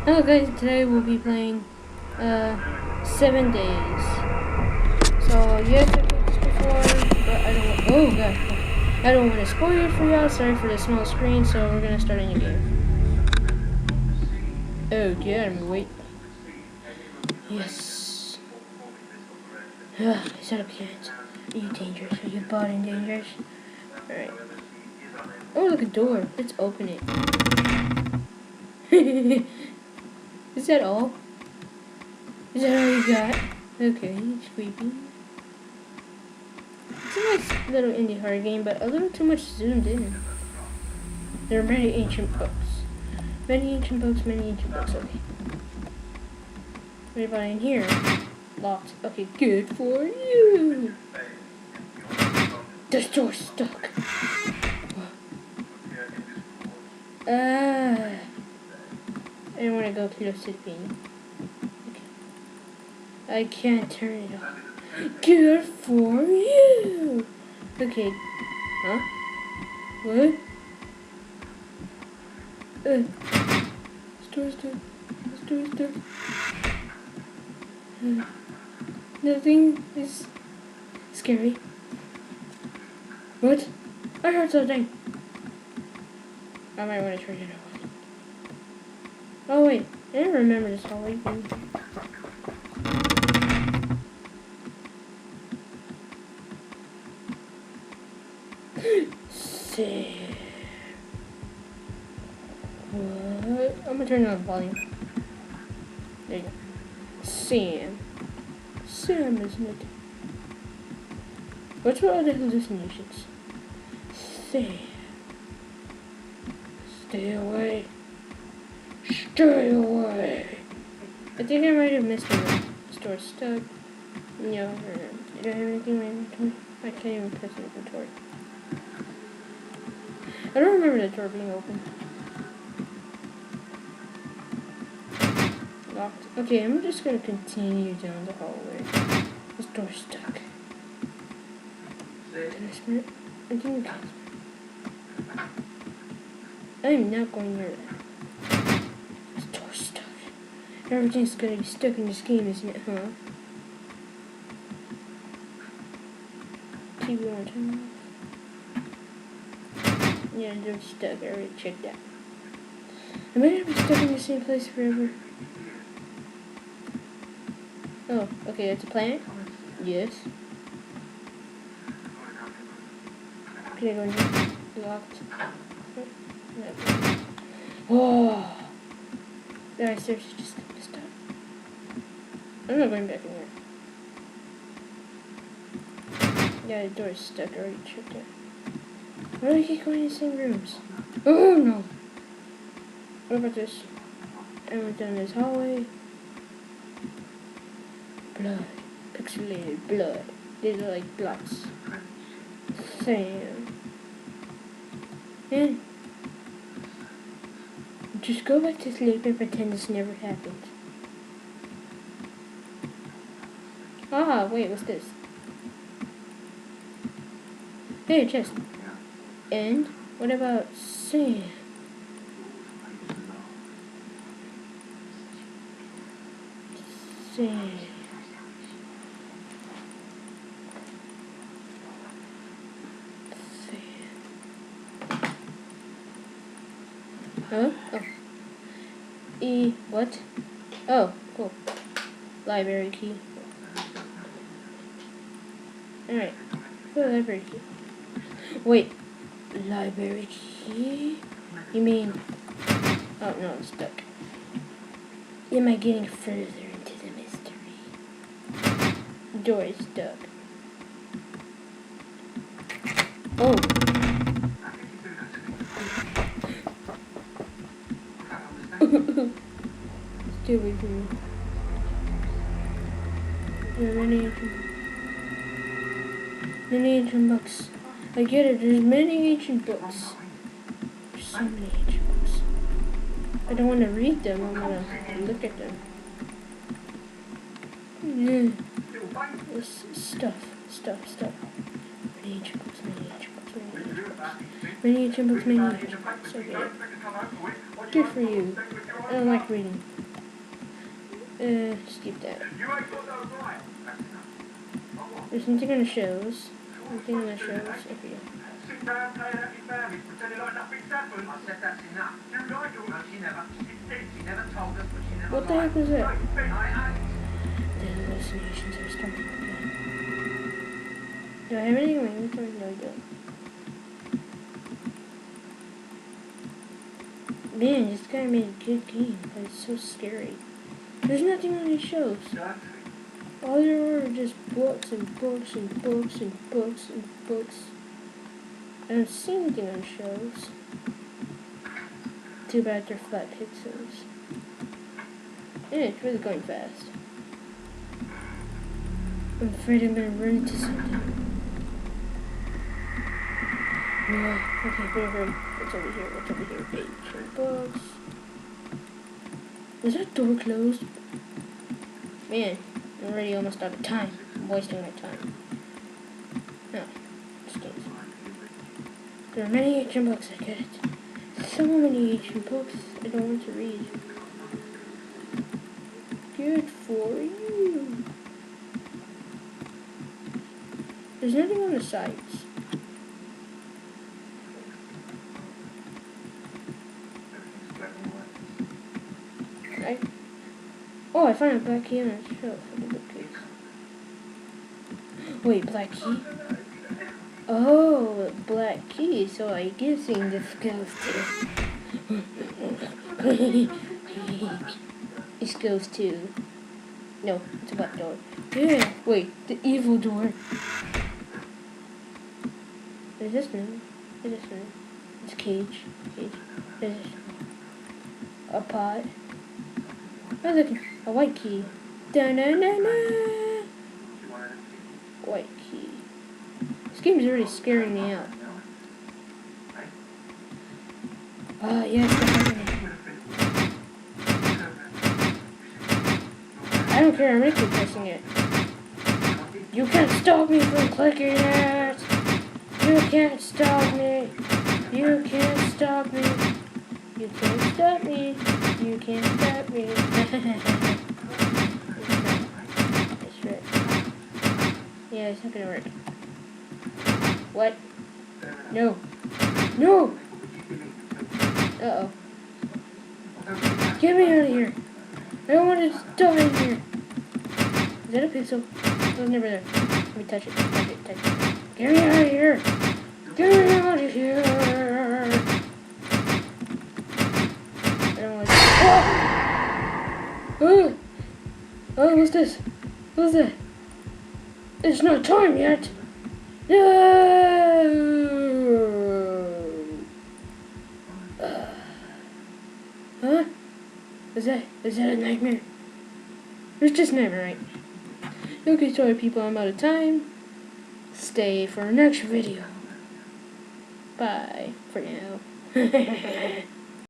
Hello guys, today we'll be playing 7 Days. So yes, I played this before, but I don't I don't want to spoil it for y'all. Sorry for the small screen, so we're gonna start a new game. Oh god, wait. Yes. Shut up, kids. Are you dangerous? Are you body dangerous? Alright. Oh, look, a door. Let's open it. Is that all? Is that all you got? Okay, it's creepy. It's a nice little indie horror game, but a little too much zoomed in. There are many ancient books. Many ancient books, okay. What about in here? Locked. Okay, good for you! The door's stuck. I don't want to go close to the thing. Okay. I can't turn it off. Good for you! Okay. Huh? What? Store. Nothing is scary. What? I heard something. I might want to turn it off. Oh wait, I didn't remember this hallway thing. Sam. What? I'm gonna turn on the volume. There you go. Sam, isn't it? What's with other hallucinations? Sam. Stay away. Stay away. I think I might have missed a store stuck. No, do I have anything in my inventory? I can't even press inventory. I don't remember the door being open. Locked. Okay, I'm just gonna continue down the hallway. This door's stuck. Can I spin it? I think we can spin it. I'm not going near that. This door's stuck. Everything's gonna be stuck in this game, isn't it, huh? TV on turn off. Yeah, the door's stuck. I already checked that. Am I gonna be stuck in the same place forever? Oh, okay, that's a planet? Yes. Can I go in here? Locked. Whoa! There, seriously just got this stuff. I'm not going back in there. Yeah, the door is stuck. I already checked it. Why do I keep going in the same rooms? Oh no! What about this? I went down this hallway. Blood. Pixelated blood. These are like blots. Sam. And just go back to sleep and pretend this never happened. Ah, wait, what's this? Hey, a chest. And what about Sam? Sam. Huh? Oh. What? Oh, cool. Library key. Alright. Oh, library key. Wait. Library key? You mean... Oh, no, I'm stuck. Am I getting further into the mystery? Door is stuck. Oh. Stay away from me. There are many ancient books. I get it, there's many ancient books. There's so many ancient books. I don't want to read them, I want to look at them. This stuff. Many ancient books. Many ancient books, many ancient books. Okay. Good for you. I don't like reading. Skip that. There's nothing on the shelves. Nothing on the shelves. Okay. What the heck is that? The hallucinations are starting again. Do I have any wings? No, I don't. Man, this guy made a good game, but it's so scary. There's nothing on these shelves. All there are just books and books and books and books and books. I don't see anything on shelves. Too bad they're flat pixels. And it's really going fast. I'm afraid I'm gonna run into something. Okay, hurry. What's over here? What's over here? Ancient books. Was that door closed? Man, I'm already almost out of time. I'm wasting my time. No, just kidding. There are many ancient books, I get it. So many ancient books I don't want to read. Good for you. There's nothing on the sides. Oh, I found a black key on a shelf for the bookcase. Wait, black key? Oh, black key, so I guessing this goes to... This goes to... No, it's a black door. Yeah, wait, the evil door. What is this one? What is this one? It's a cage. What is this? A pot. Oh, look, a white key. Da-na-na-na! White key. This game is already scaring me out. Yes, definitely. I don't care, I'm gonna keep pressing it. You can't stop me from clicking it! You can't stop me! You can't stop me! You can't stop me! You can't stop me! That's right. Yeah, it's not gonna work. What? No! No! Uh-oh. Get me out of here! I don't want to die in here! Is that a pixel? It was never there. Let me touch it. Touch it. Touch it. Get me out of here! Get me out of here! I don't want to... Oh! Oh, what's this? What's that? It's not time yet! No! Huh? Is that a nightmare? It's just nightmare, right? Okay, sorry people, I'm out of time. Stay for our next video. Bye for now.